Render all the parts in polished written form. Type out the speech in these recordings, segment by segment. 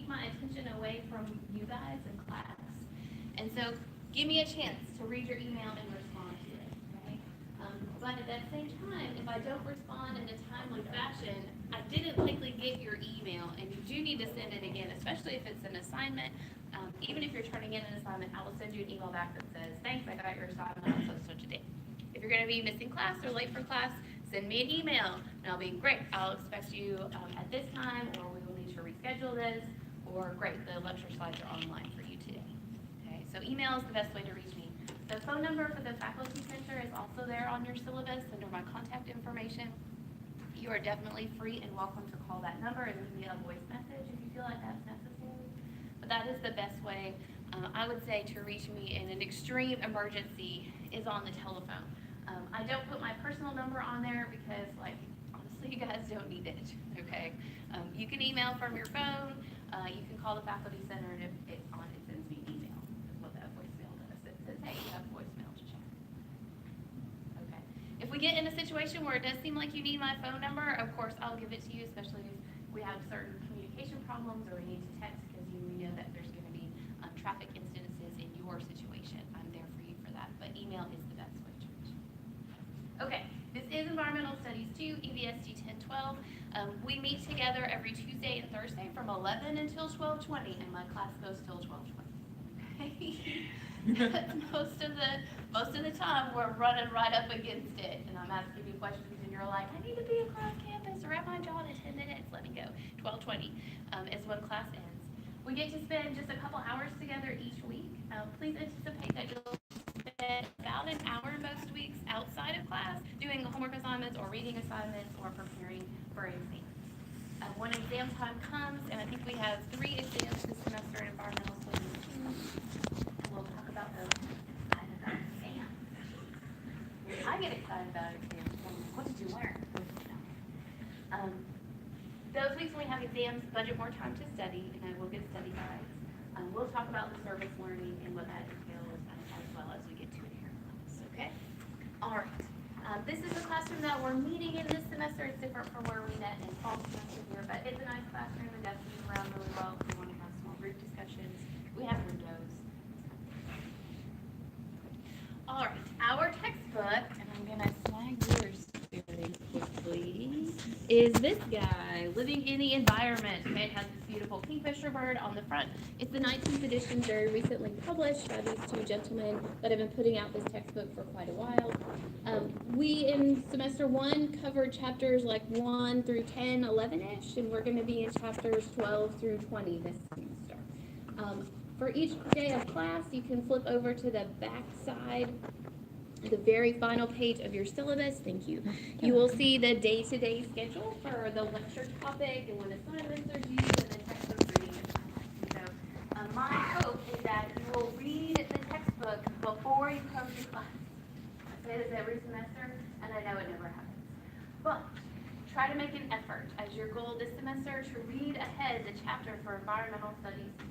keep my attention away from you guys in class. And so give me a chance to read your email and respond to it, okay? But at that same time, if I don't respond in a timely fashion, I didn't likely get your email, and you do need to send it again, especially if it's an assignment. Even if you're turning in an assignment, I will send you an email back that says, thanks, I got your assignment on such a date. If you're going to be missing class or late for class, send me an email, and I'll be, great, I'll expect you at this time, or we will need to reschedule this, or great, the lecture slides are online for you today. Okay, so email is the best way to reach me. The phone number for the faculty center is also there on your syllabus under my contact information. You are definitely free and welcome to call that number and leave me a voice message if you feel like that's necessary. But that is the best way, I would say, to reach me in an extreme emergency is on the telephone. I don't put my personal number on there because, like, honestly, you guys don't need it, okay? You can email from your phone. You can call the faculty center, and it sends me an email. Is what that voicemail does. It says, hey, you have a voicemail to check. Okay. If we get in a situation where it does seem like you need my phone number, of course, I'll give it to you, especially if we have certain communication problems or we need to text because we know that there's going to be traffic incidences in your situation. I'm there for you for that, but email is the best way to reach me. Okay, this is Environmental Studies 2, EVSD 1012. We meet together every Tuesday and Thursday from 11 until 12:20, and my class goes till 12:20. Okay? most of the time, we're running right up against it, and I'm asking you questions, and you're like, I need to be across campus or at my job in 10 minutes. Let me go. 12:20 is when class ends. We get to spend just a couple hours together each week. Please anticipate that you'll spend about an hour most weeks outside of class doing homework assignments or reading assignments or preparing for exams. When exam time comes, and I think we have 3 exams this semester in environmental studies, and we'll talk about those. I'm excited about exams. I get excited about exams. What did you learn? Those weeks when we have exams, budget more time to study, and I will get study guides. We'll talk about the service learning and what that entails, as well as we get to inherent class, okay? All right. This is the classroom that we're meeting in this semester. It's different from where we met in fall semester here, but it's a nice classroom. The desks move around really well if we want to have small group discussions. We have windows. All right. Our textbook, and I'm going to snag yours very quickly, is this guy, Living in the Environment. Okay, it has this beautiful kingfisher bird on the front. It's the 19th edition, very recently published by these 2 gentlemen that have been putting out this textbook for quite a while. We, in semester 1, covered chapters like 1 through 10, 11-ish, and we're going to be in chapters 12 through 20 this semester. For each day of class, you can flip over to the back side, the very final page of your syllabus. Thank you. You will see the day-to-day schedule for the lecture topic and when assignments are due and the textbook reading assignments. So my hope is that you will read the textbook before you come to class. I say this every semester, and I know it never happens. But try to make an effort as your goal this semester to read ahead the chapter for Environmental Studies 2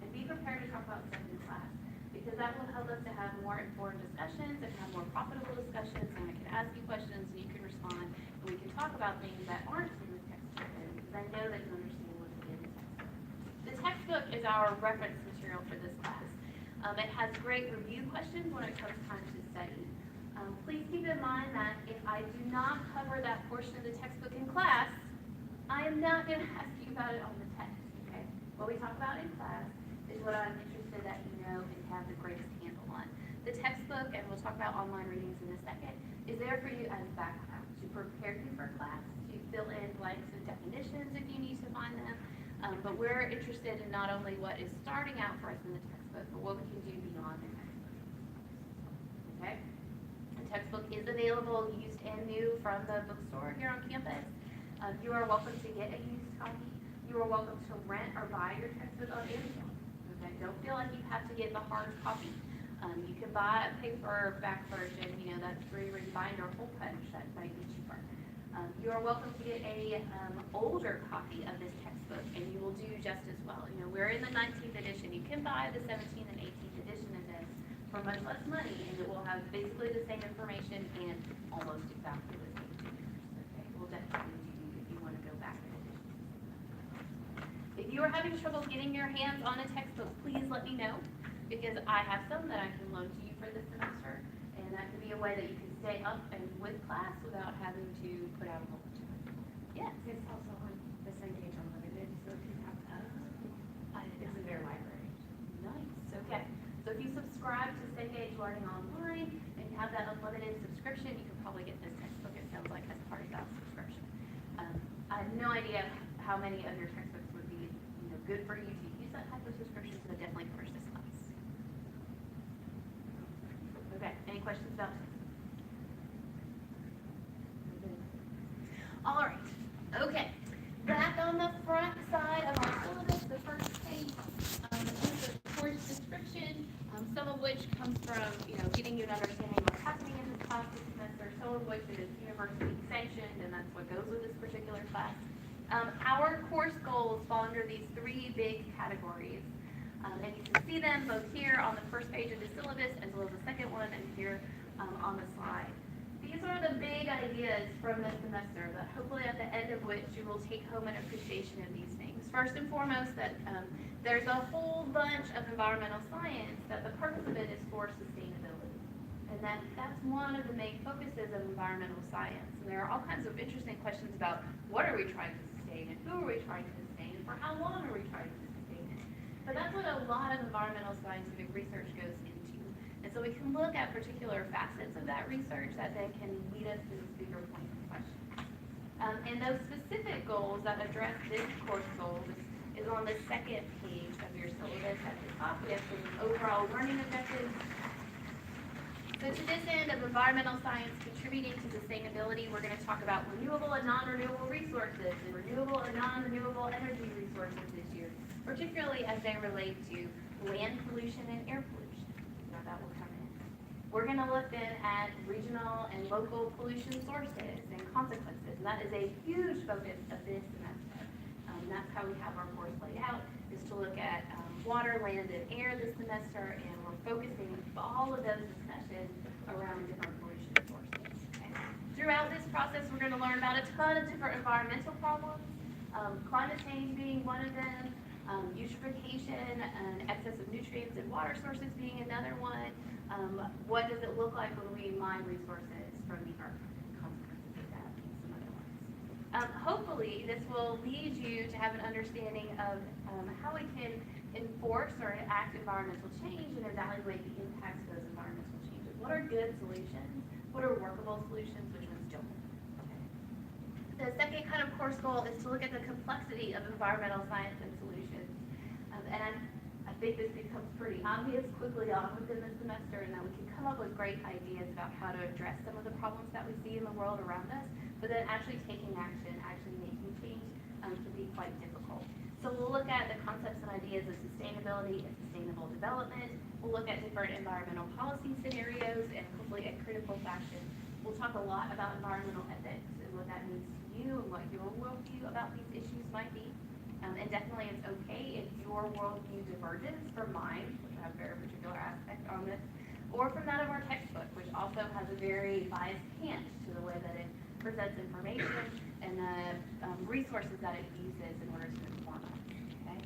and be prepared to talk about stuff in class, because that will help us to have more informed discussions and have more profitable discussions, and I can ask you questions and you can respond, and we can talk about things that aren't in the textbook, because I know that you understand what's in the textbook. The textbook is our reference material for this class. It has great review questions when it comes time to study. Please keep in mind that if I do not cover that portion of the textbook in class, I am not going to ask you about it on the test, okay? What we talk about in class is what I'm interested that you know and have the greatest handle on. The textbook, and we'll talk about online readings in a second, is there for you as background to prepare you for class, to fill in blanks and definitions if you need to find them. But we're interested in not only what is starting out for us in the textbook, but what we can do beyond the textbook. Okay? The textbook is available used and new from the bookstore here on campus. You are welcome to get a used copy. You are welcome to rent or buy your textbook on Amazon. Okay? Don't feel like you have to get the hard copy. You can buy a paperback version, that's free or bind or whole punch, that might be cheaper. You are welcome to get a older copy of this textbook, and you will do just as well. We're in the 19th edition. You can buy the 17th and 18th edition of this for much less money, and it will have basically the same information and almost exactly the same figures. Okay, we'll definitely do if you want to go back in edition. If If you are having trouble getting your hands on a textbook, please let me know, because I have some that I can loan to you for this semester, and that can be a way that you can stay up and with class without having to put out a whole bunch of time. Yes. It's also on the same page unlimited, so if you have it's in their library. Nice, okay. So if you subscribe to Ndisjj Learning Online and you have that unlimited subscription, you can probably get this textbook, it sounds like, as part of that subscription. I have no idea how many of your textbooks would be good for you to use that type of subscription, so it definitely covers this class. Okay, any questions about this? All right, okay. Back on the front side of our syllabus, the first page, is the course description, some of which comes from, getting you an understanding of what's happening in this class this semester, some of which is university sanctioned, and that's what goes with this particular class. Our course goals fall under these three big categories, and you can see them both here on the first page of the syllabus, as well as the second one, and here on the slide. These are the big ideas from this semester that hopefully at the end of which you will take home an appreciation of these things. First and foremost, that there's a whole bunch of environmental science that the purpose of it is for sustainability. And that's one of the main focuses of environmental science. And there are all kinds of interesting questions about what are we trying to sustain and who are we trying to sustain and for how long are we trying to sustain it. But that's what a lot of environmental scientific research goes into. And so we can look at particular facets of that research that then can lead us to these bigger points of questions. And those specific goals that address this course goals is on the second page of your syllabus at the top. We have some overall learning objectives. So to this end of environmental science contributing to sustainability, we're going to talk about renewable and non-renewable resources and renewable and non-renewable energy resources this year, particularly as they relate to land pollution and air pollution. That will come in. We're going to look then at regional and local pollution sources and consequences, and that is a huge focus of this semester. That's how we have our course laid out, is to look at water, land, and air this semester, and we're focusing all of those discussions around different pollution sources. Okay? Throughout this process, we're going to learn about a ton of different environmental problems, climate change being one of them, eutrophication and excess of nutrients in water sources being another one. What does it look like when we mine resources from the earth? Consequences of that and some other ones. Hopefully, this will lead you to have an understanding of how we can enforce or enact environmental change and evaluate the impacts of those environmental changes. What are good solutions? What are workable solutions? Which ones don't? The second kind of course goal is to look at the complexity of environmental science and solutions. And I think this becomes pretty obvious quickly on within the semester, and that we can come up with great ideas about how to address some of the problems that we see in the world around us, but then actually taking action, actually making change can be quite difficult. So we'll look at the concepts and ideas of sustainability and sustainable development. We'll look at different environmental policy scenarios, and hopefully in critical fashion, we'll talk a lot about environmental ethics and what that means to you and what your worldview about these issues might be. And definitely it's okay if your worldview diverges from mine, which I have a very particular aspect on this, or from that of our textbook, which also has a very biased cant to the way that it presents information and the resources that it uses in order to inform us. Okay?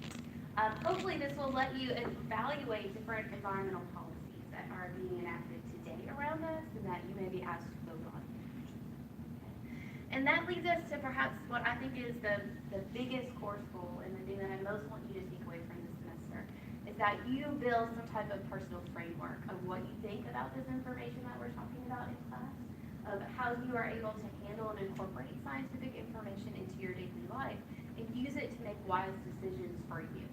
Hopefully this will let you evaluate different environmental policies that are being enacted today around us and that you may be asked to vote on. And that leads us to perhaps what I think is the biggest course goal and the thing that I most want you to take away from this semester is that you build some type of personal framework of what you think about this information that we're talking about in class, of how you are able to handle and incorporate scientific information into your daily life and use it to make wise decisions for you.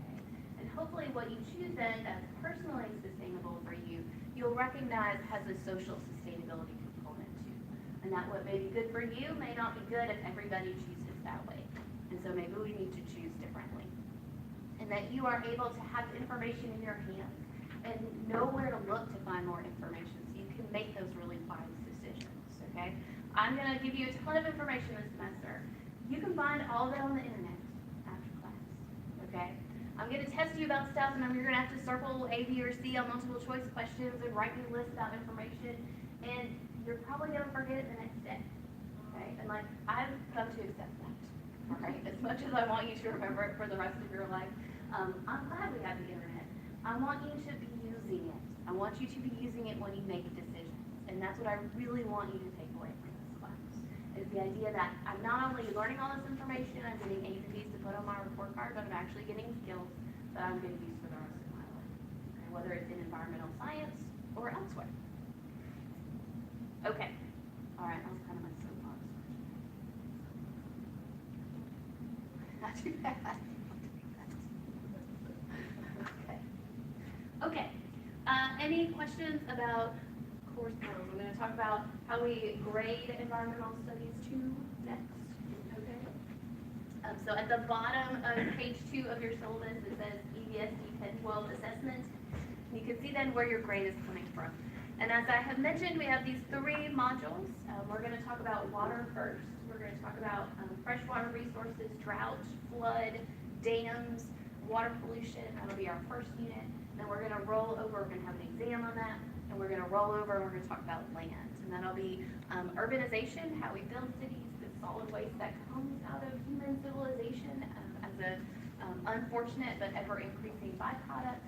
Okay? And hopefully what you choose then that's personally sustainable for you, you'll recognize has a social sustainability component too. And that what may be good for you may not be good if everybody chooses that way. And so maybe we need to choose differently. And that you are able to have information in your hands and know where to look to find more information so you can make those really wise decisions, okay? I'm going to give you a ton of information this semester. You can find all of it on the internet after class, okay? I'm going to test you about stuff, and then you're going to have to circle A, B, or C on multiple choice questions and write me a list about information, and you're probably going to forget it the next day, okay? And I've come to accept that, all right? As much as I want you to remember it for the rest of your life, I'm glad we have the internet. I want you to be using it. I want you to be using it when you make decisions. And that's what I really want you to take away from this class, is the idea that I'm not only learning all this information, I'm getting A's and B's to put on my report card, but I'm actually getting skills that I'm going to use for the rest of my life, okay? Whether it's in environmental science or elsewhere. Okay. All right, that was kind of my soapbox. Not too bad. Okay. Okay. Any questions about core skills? I'm going to talk about how we grade environmental studies 2 next. Okay. So at the bottom of page 2 of your syllabus, it says EBSD 1012 assessment. You can see then where your grade is coming from. And as I have mentioned, we have these 3 modules. We're going to talk about water first. We're going to talk about freshwater resources, drought, flood, dams, water pollution. That'll be our first unit. Then we're going to roll over. We're going to have an exam on that. And we're going to roll over and we're going to talk about land. And that'll be urbanization, how we build cities, the solid waste that comes out of human civilization as a unfortunate but ever-increasing byproduct.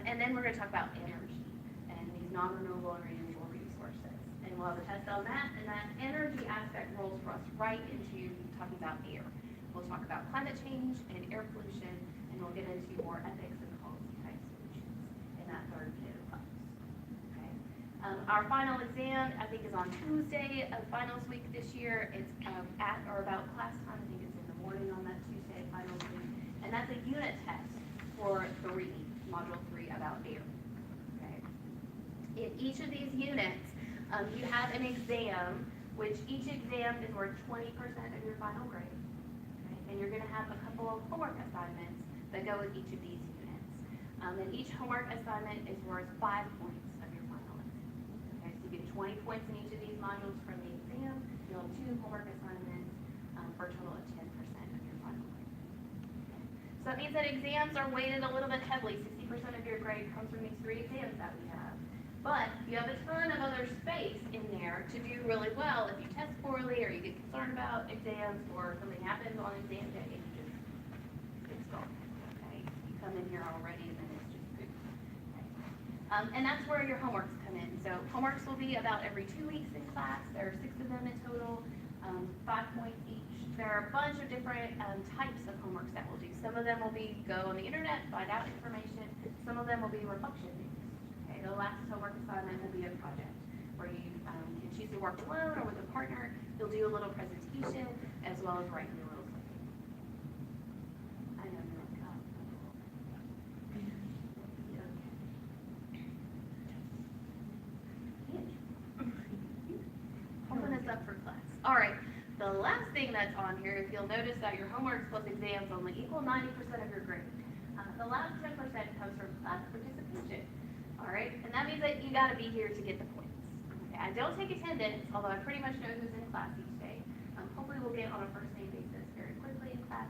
And then we're going to talk about energy and these non-renewable and renewable resources. And we'll have a test on that, and that energy aspect rolls for us right into talking about air. We'll talk about climate change and air pollution, and we'll get into more ethics and policy type solutions in that 3rd unit of class. Okay. Our final exam, I think, is on Tuesday of finals week this year. It's at or about class time. I think it's in the morning on that Tuesday finals week. And that's a unit test for 3, module 3 about air. Okay. In each of these units, you have an exam, which each exam is worth 20% of your final grade. Okay. And you're going to have a couple of homework assignments that go with each of these units. And each homework assignment is worth 5 points of your final exam. Okay. So you get 20 points in each of these modules from the exam. You'll have 2 homework assignments for a total of 10% of your final grade. So that means that exams are weighted a little bit heavily. 60% of your grade comes from these 3 exams that we have. But you have a ton of other space in there to do really well. If you test poorly or you get concerned about exams or something happens on exam day, you just get gone. Okay? You come in here already and then it's just good. Okay? And that's where your homeworks come in. So homeworks will be about every 2 weeks in class. There are 6 of them in total, 5 points each. There are a bunch of different types of homeworks that we'll do. Some of them will be go on the internet, find out information. Some of them will be reflection based. Okay, the last homework assignment will be a project where you can choose to work alone or with a partner. You'll do a little presentation as well as write your little something. I know you're like, oh, open this up for class. All right. The last thing that's on here, if you'll notice that your homework plus exams only equal 90% of your grade. The last 10% comes from class participation. All right, and that means that you got to be here to get the points. Okay, I don't take attendance, although I pretty much know who's in class each day. Hopefully we'll get on a first name basis very quickly in class.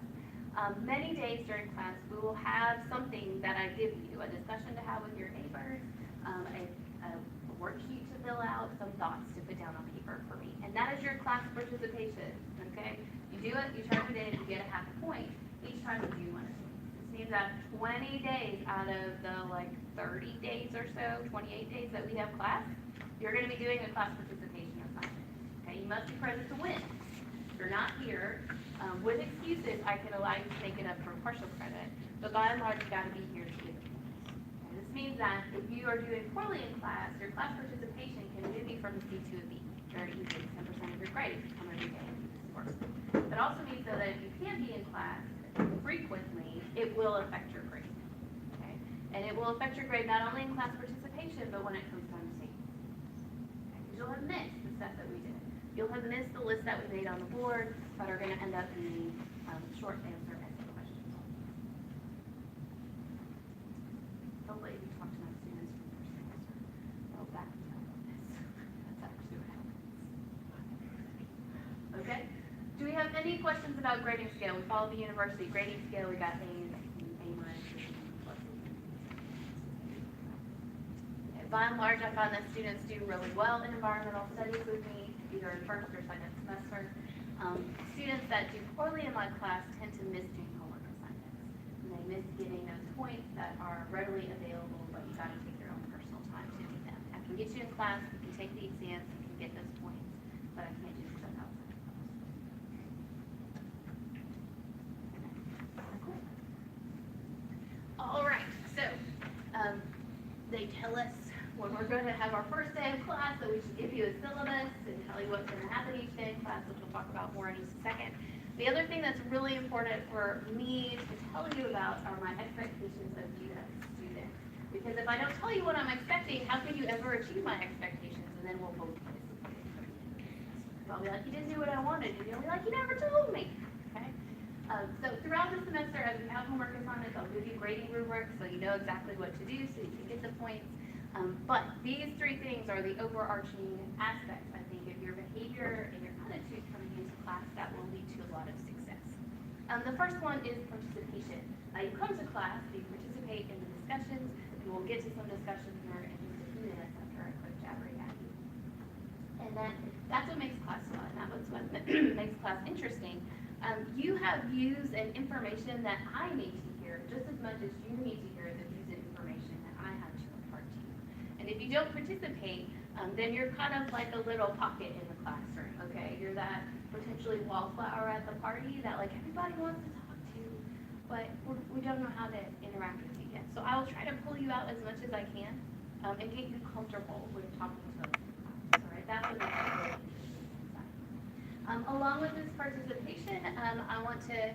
Many days during class, we will have something that I give you, a discussion to have with your neighbors, a worksheet to fill out, some thoughts to put down on paper for me. And that is your class participation, okay? You do it, you turn it in, you get a half a point each time you do one of these. This means that 20 days out of the 30 days or so, 28 days that we have class, you're gonna be doing a class participation assignment, okay? You must be present to win. If you're not here, with excuses, I can allow you to take it up for partial credit, but by and large, you gotta be here to get the points. And this means that if you are doing poorly in class, your class participation can move you from a C to a B. Very easy, 10% of your grade if you come every day and do this course. It also means though that if you can't be in class frequently, it will affect your grade. Okay? And it will affect your grade not only in class participation, but when it comes time to take. Okay? Because you'll have missed the stuff that we did. You'll have missed the list that we made on the board that are going to end up being short answer essay questions. Hopefully you talk to my students from first semester. They'll back me up on this. That's actually what happens. Okay? Do we have any questions about grading scale? We follow the university grading scale. We got A's, A minus, pluses. By and large, I find that students do really well in environmental studies with me, either in first or second semester. Students that do poorly in my class tend to miss doing homework assignments. And they miss getting those points that are readily available, but you gotta take your own personal time to do them. I can get you in class, you can take the exams, you can get those points, but I can't do stuff outside of class. All right, so they tell us when we're going to have our first day of class that we should give you a syllabus and tell you what's going to happen each day in class, which we'll talk about more in just a second. The other thing that's really important for me to tell you about are my expectations of you as a student. Because if I don't tell you what I'm expecting, how can you ever achieve my expectations? And then we'll both be disappointed. I'll be like, you didn't do what I wanted. And you'll be like, you never told me. Okay? So throughout the semester, as we have homework assignments, I'll give you grading rubrics so you know exactly what to do so you can get the points. But these three things are the overarching aspects, I think, of your behavior and your attitude coming into class that will lead to a lot of success. The first one is participation. You come to class, you participate in the discussions, and we'll get to some discussions here in just a few minutes after I quit jabbering at you. And then that's what makes class fun. That's what makes class interesting. You have views and information that I need to hear just as much as you need to hear the views and information that I have to impart to you. And if you don't participate, then you're kind of like a little pocket in the classroom, okay? You're that potentially wallflower at the party that like everybody wants to talk to, but we don't know how to interact with you yet. So I will try to pull you out as much as I can and get you comfortable with talking to us. All right, that's what makes it really interesting. Along with this participation, I want to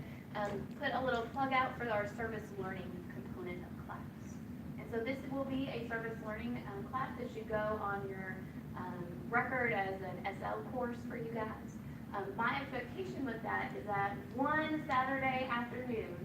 put a little plug out for our service learning component of class. And so this will be a service learning class that should go on your record as an SL course for you guys. My expectation with that is that one Saturday afternoon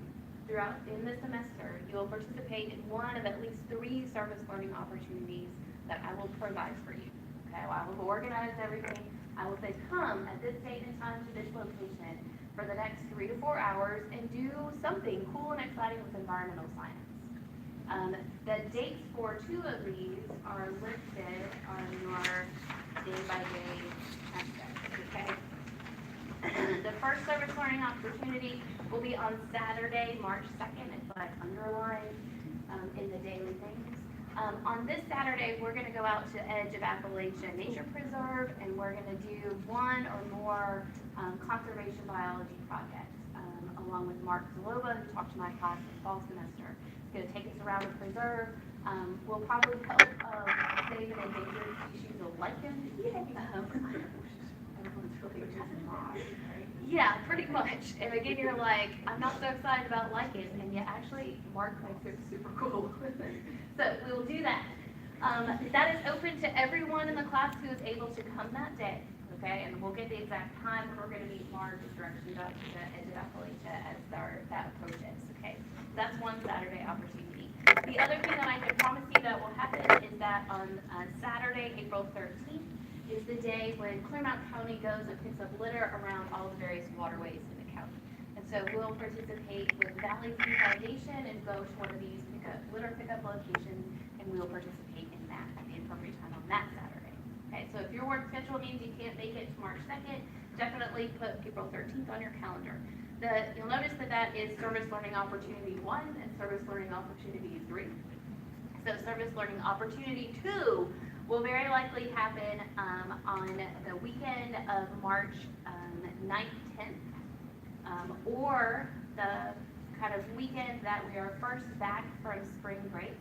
throughout in the semester, you will participate in one of at least 3 service learning opportunities that I will provide for you. Okay, well, I will organize everything. I will say, come at this date and time to this location for the next 3 to 4 hours and do something cool and exciting with environmental science. The dates for 2 of these are listed on your day-by-day aspects, okay? The first service learning opportunity will be on Saturday, March 2nd. It's like underlined in the daily things. On this Saturday, we're going to go out to Edge of Appalachia Nature Preserve, and we're going to do 1 or more conservation biology projects, along with Mark Zaloba, who talked to my class in fall semester. He's going to take us around the preserve. We'll probably help save an endangered species of lichen. Yeah, pretty much. And again, you're like, I'm not so excited about lichen, and yet actually, Mark makes it super cool. So we will do that. That is open to everyone in the class who is able to come that day, okay? And we'll get the exact time when we're going to meet Mark and directions up to the Edge of Appalachia as that approaches, okay? That's one Saturday opportunity. The other thing that I can promise you that will happen is that on Saturday, April 13th, is the day when Clermont County goes and picks up litter around all the various waterways in the county. And so we'll participate with Valley View Foundation and go to one of these litter pickup locations, and we'll participate in that at the appropriate time on that Saturday. Okay, so if your work schedule means you can't make it to March 2nd, definitely put April 13th on your calendar. You'll notice that is Service Learning Opportunity 1 and Service Learning Opportunity 3. So Service Learning Opportunity 2 will very likely happen on the weekend of March 9th, 10th, or the kind of weekend that we are first back from spring break,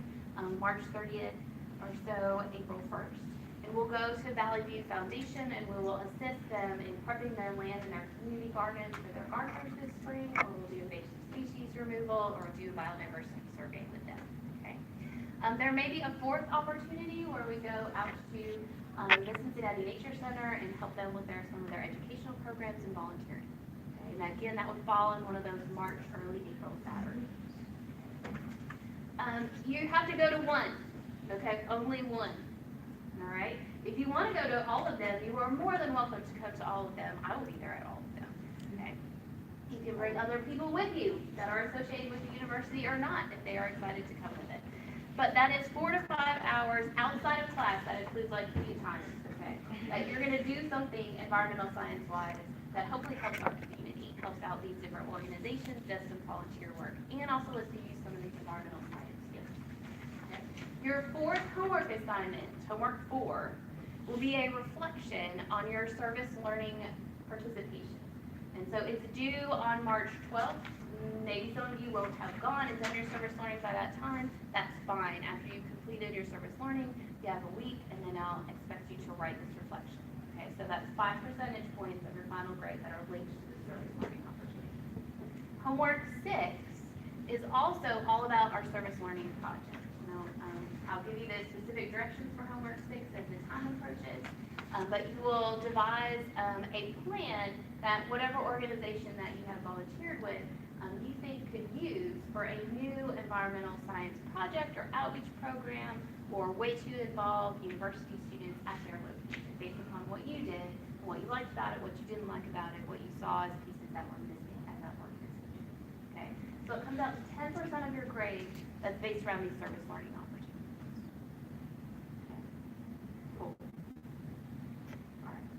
March 30th or so, April 1st. And we'll go to Valley View Foundation and we will assist them in prepping their land in their community gardens for their gardeners this spring, or we'll do invasive species removal or do a biodiversity survey with them. There may be a 4th opportunity where we go out to the Cincinnati Nature Center and help them with some of their educational programs and volunteering. Okay? And again, that would fall in one of those March, early April Saturdays. You have to go to 1, okay? Only 1, all right? If you want to go to all of them, you are more than welcome to come to all of them. I will be there at all of them, okay? You can bring other people with you that are associated with the university or not if they are excited to come with it. But that is 4 to 5 hours outside of class. That includes like free times, okay? Like you're going to do something environmental science-wise that hopefully helps our community, helps out these different organizations, does some volunteer work, and also lets you use some of these environmental science skills. Okay. Your fourth homework assignment, homework 4, will be a reflection on your service learning participation. And so it's due on March 12th. Maybe some of you won't have gone and done your service learning by that time. That's fine. After you've completed your service learning, you have a week, and then I'll expect you to write this reflection. Okay, so that's 5 percentage points of your final grade that are linked to the service learning opportunity. Homework 6 is also all about our service learning project. Now, I'll give you the specific directions for homework 6 as the time approaches, but you will devise a plan that whatever organization that you have volunteered with you think could use for a new environmental science project or outreach program, or way to involve university students at their location based upon what you did, what you liked about it, what you didn't like about it, what you saw as pieces that were missing at that organization. Okay, so it comes out to 10% of your grade that's based around these service learning opportunities. Okay. Cool. All right.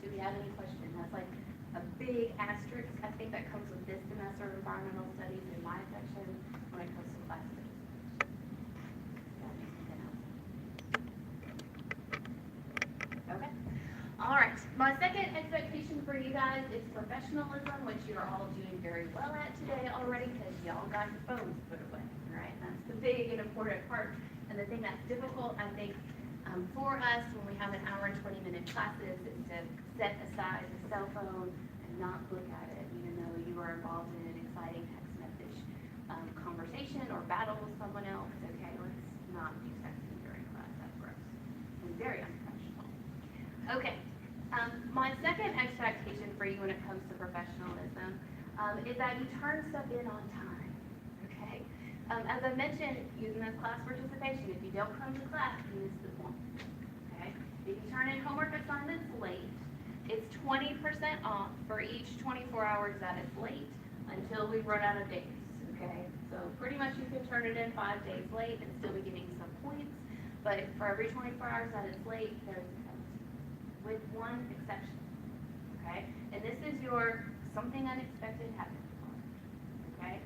Do we have any questions? That's like a big asterisk, I think, that comes with this semester of environmental studies in my section when it comes to class participation. Okay. All right. My second expectation for you guys is professionalism, which you're all doing very well at today already because y'all got your phones put away. Right? That's the big and important part. And the thing that's difficult, I think, for us when we have an hour and 20-minute classes is to set aside the cell phone and not look at it, even though you are involved in an exciting text message conversation or battle with someone else. Okay, let's not do texting during class. That's gross and very unprofessional. Okay, my second expectation for you when it comes to professionalism is that you turn stuff in on time. Okay, as I mentioned, using this class participation, if you don't come to class, you miss the point. Okay, if you turn in homework assignments late, it's 20% off for each 24 hours that it's late until we run out of days. Okay, so pretty much you can turn it in 5 days late and still be getting some points. But for every 24 hours that it's late, there's a penalty, with one exception. Okay, and this is your something unexpected happened. Okay,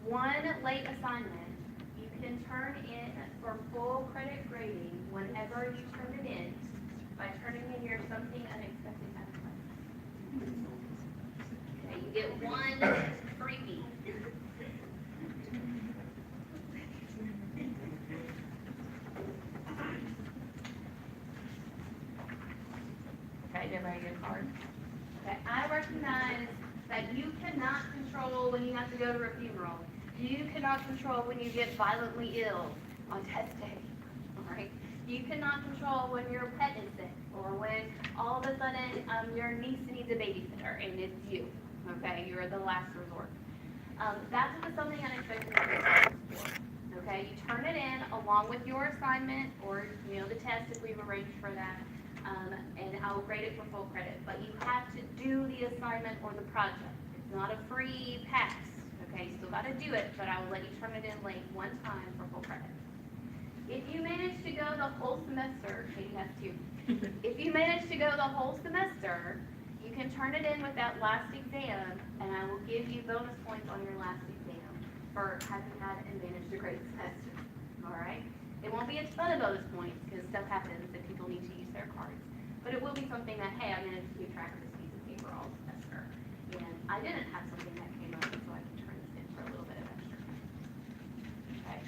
one late assignment you can turn in for full credit grading whenever you turn it in by turning in your something unexpected happened. Okay, you get one freebie. Okay, did everybody get a card? Okay, I recognize that you cannot control when you have to go to a funeral. You cannot control when you get violently ill on test day. All right? You cannot control when your pet is sick or when all of a sudden your niece needs a babysitter and it's you. Okay, you're the last resort. That's what something unexpected is for. Okay, you turn it in along with your assignment or the test if we've arranged for that. And I'll grade it for full credit. But you have to do the assignment or the project. It's not a free pass. Okay, you still got to do it, but I will let you turn it in late one time for full credit. If you manage to go the whole semester, Katie has two. If you manage to go the whole semester, you can turn it in with that last exam, and I will give you bonus points on your last exam for having had and managed a great semester. All right? It won't be a ton of bonus points because stuff happens and people need to use their cards. But it will be something that, hey, I managed to keep track of this piece of paper all semester. And I didn't have something that came up, so I can turn this in for a little bit of extra time. Okay?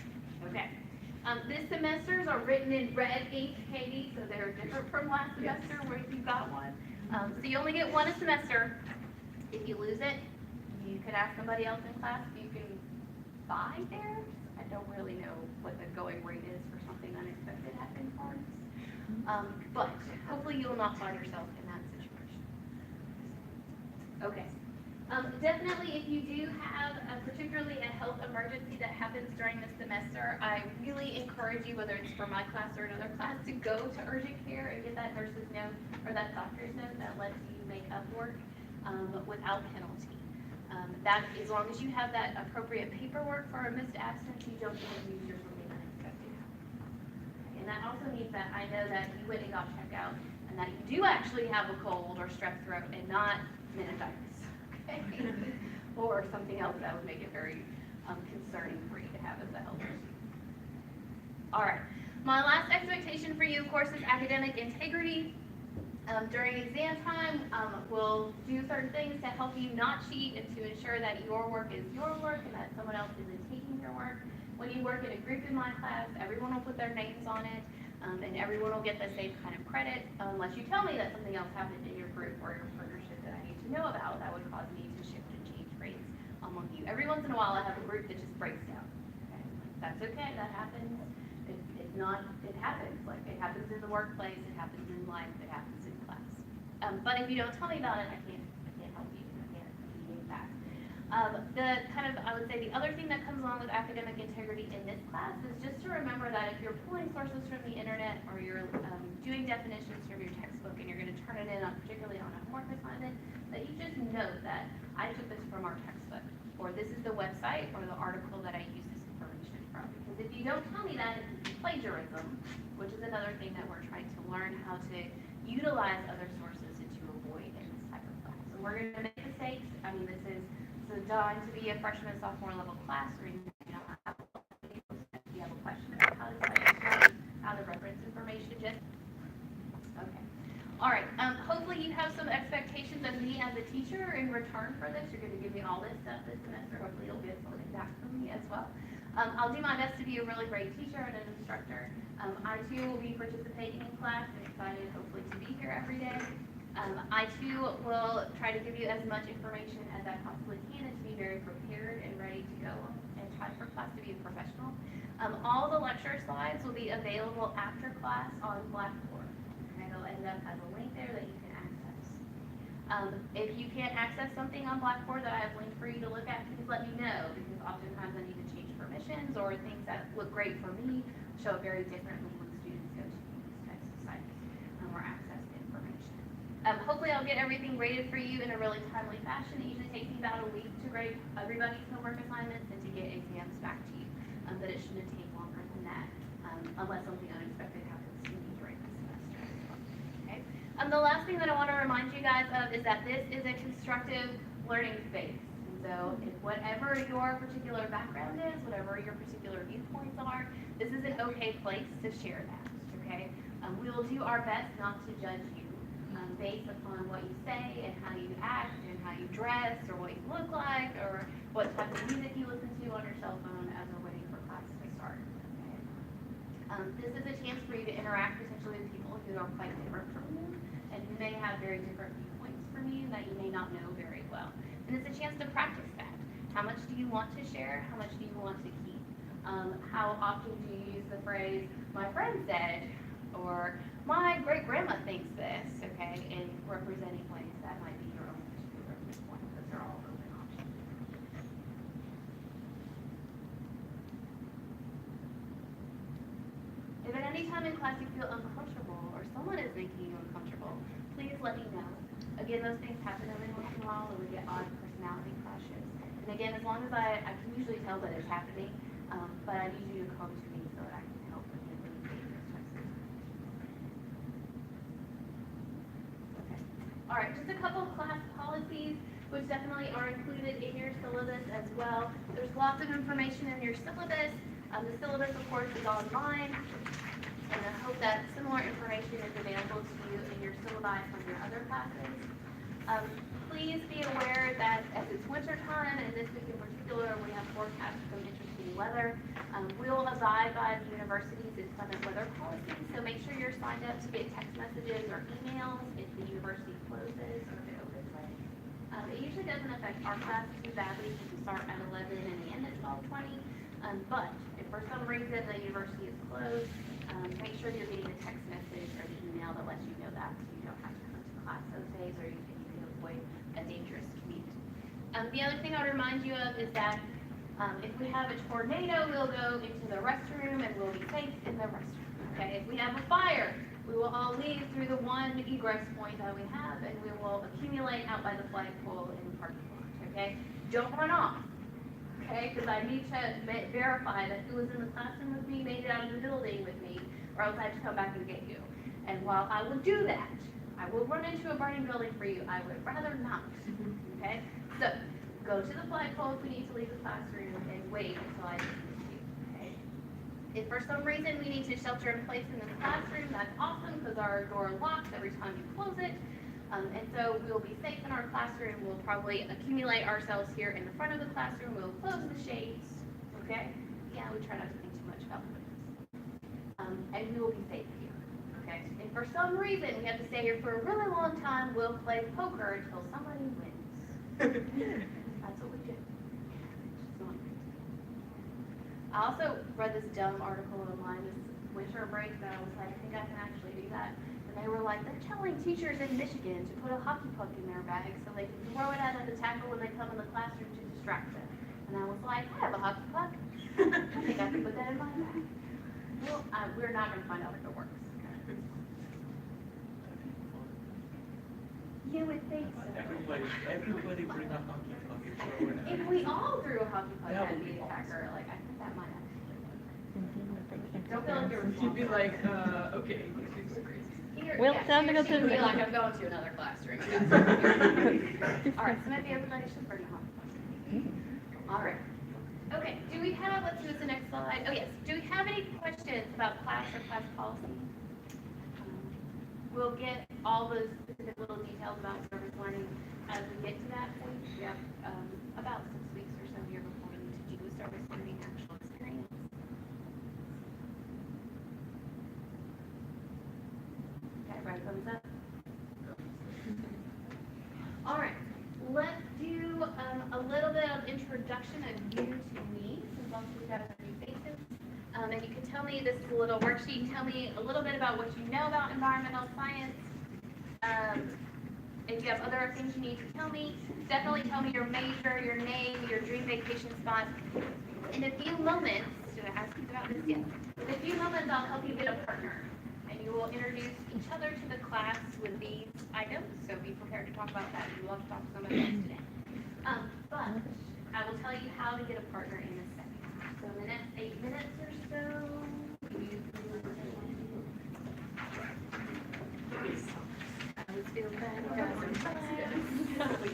Okay. This semesters are written in red ink, Katie, so they're different from last semester where you got one. So you only get one a semester. If you lose it, you can ask somebody else in class if you can buy theirs. I don't really know what the going rate is for something unexpected happening cards. But hopefully you will not find yourself in that situation. Okay. Definitely if you do have particularly a health emergency that happens during the semester, I really encourage you, whether it's for my class or another class, to go to urgent care and get that nurse's note or that doctor's note that lets you make up work without penalty. That as long as you have that appropriate paperwork for a missed absence, you don't get to use your something unexpected. And that also means that I know that you went and got checked out, and and that you do actually have a cold or strep throat and not meningitis, okay? Or something else that would make it very concerning for you to have as a health issue. All right, my last expectation for you, of course, is academic integrity. During exam time, we'll do certain things to help you not cheat and to ensure that your work is your work and that someone else isn't taking your work. When you work in a group in my class, everyone will put their names on it, and everyone will get the same kind of credit, unless you tell me that something else happened in your group or your partnership that I need to know about that would cause me to shift and change grades among you. Every once in a while, I have a group that just breaks down. Okay? That's okay, that happens. It's not, it happens. Like, it happens in the workplace, it happens in life, it happens in class. But if you don't tell me about it, I can't help you. I can't mediate that. I would say the other thing that comes along with academic integrity in this class is just to remember that if you're pulling sources from the internet or you're doing definitions from your textbook and you're going to turn it in, particularly on a homework assignment, that you just note that I took this from our textbook, or this is the website or the article that I use this information from. Because if you don't tell me that, it's plagiarism, which is another thing that we're trying to learn how to utilize other sources and to avoid in this type of class. And we're going to make mistakes. I mean, this is designed to be a freshman, sophomore level class where you have a question about how to cite, how to reference information. Just okay. All right. Hopefully you have some expectations of me as a teacher in return for this. You're going to give me all this stuff this semester. Hopefully you'll get something back from me as well. I'll do my best to be a really great teacher and an instructor. I too will be participating in class and excited hopefully to be here every day. I too will try to give you as much information as I possibly can and to be very prepared and ready to go and try for class to be a professional. All the lecture slides will be available after class on Blackboard. Okay, they'll end up as a link there that you can access. If you can't access something on Blackboard that I have linked for you to look at, please let me know, because oftentimes I need to change permissions, or things that look great for me show up very differently when students go to these types of sites or access the information. Hopefully I'll get everything graded for you in a really timely fashion. It usually takes me about a week to grade everybody's homework assignments and to get exams back to you. But it shouldn't take longer than that, unless something unexpected happens to me during the semester. Okay. The last thing that I want to remind you guys of is that this is a constructive learning space. And so if whatever your particular background is, whatever your particular viewpoints are, this is an okay place to share that. Okay. We will do our best not to judge you based upon what you say and how you act and how you dress or what you look like or what type of music you listen to on your cell phone as we're waiting for class to start. Okay? This is a chance for you to interact potentially with people who are quite different from you and who may have very different viewpoints from you that you may not know very well. And it's a chance to practice that. How much do you want to share? How much do you want to keep? How often do you use the phrase, my friend said, or my great-grandma thinks this, okay, in representing ways that might be your own particular viewpoint. Those are all open options. If at any time in class you feel uncomfortable or someone is making you uncomfortable, please let me know. Again, those things happen every once in a while when we get odd personality clashes. And again, as long as I can usually tell that it's happening, but I need you to come to me so that I can help with it really dangerous types of okay. All right, just a couple of class policies, which definitely are included in your syllabus as well. There's lots of information in your syllabus. The syllabus, of course, is online, and I hope that similar information is available to you in your syllabi from your other classes. Please be aware that as it's winter time, and this week in particular, we have forecast some interesting weather. We'll abide by the university's inclement weather policy, so make sure you're signed up to get text messages or emails if the university closes or if it opens late. It usually doesn't affect our class too badly since we start at 11 and we end at 12:20. But if for some reason the university is closed, make sure you're getting a text message or the email that lets you know that, so you don't have to come to class those days, or you can avoid a dangerous commute. The other thing I would remind you of is that if we have a tornado, we'll go into the restroom and we'll be safe in the restroom. Okay? If we have a fire, we will all leave through the one egress point that we have, and we will accumulate out by the flagpole in the parking lot. Okay? Don't run off. Okay, because I need to verify that who was in the classroom with me made it out of the building with me, or else I have to come back and get you. And while I will do that, I will run into a burning building for you. I would rather not. Okay? So, go to the flagpole if we need to leave the classroom and wait until I dismiss you. Okay? If for some reason we need to shelter in place in this classroom, that's awesome because our door locks every time you close it. And so we'll be safe in our classroom. We'll probably accumulate ourselves here in the front of the classroom. We'll close the shades. Okay? Yeah, we try not to think too much about this. And we will be safe here. Okay? If for some reason we have to stay here for a really long time, we'll play poker until somebody wins. That's what we do. I also read this dumb article online this winter break that I was like, I think I can actually do that. And they were like, they're telling teachers in Michigan to put a hockey puck in their bag so they can throw it at the tackle when they come in the classroom to distract them. And I was like, I have a hockey puck. I think I can put that in my bag. Well, we're not going to find out if it works. You would think so. Everybody bring a hockey puck and throw it If at we all threw a hockey puck That at would the be attacker, like, I think that might actually work. Don't feel like you're You'd be like, okay, these people are crazy. Well, time to go to She'd the- be like, I'm going to another classroom. All right, so maybe everybody should bring a hockey puck. All right. Okay, do we have, let's see what's the next slide. Oh, yes. Do we have any questions about class or class policy? We'll get all those specific little details about service learning as we get to that point. We have about 6 weeks or so here before we need to do a service learning actual experience. Okay, right, thumbs up. All right, let's do a little bit of introduction of you to me, since most of you guys are new faces. And you can tell me, this is a little worksheet, tell me a little bit about what you know about environmental science. If you have other things you need to tell me, definitely tell me your major, your name, your dream vacation spot. In a few moments, should I ask you about this yet? In a few moments, I'll help you get a partner. And you will introduce each other to the class with these items, so be prepared to talk about that. We love to talk to somebody else today. But I will tell you how to get a partner in a second. So in the next 8 minutes or so, I would feel bad. You guys are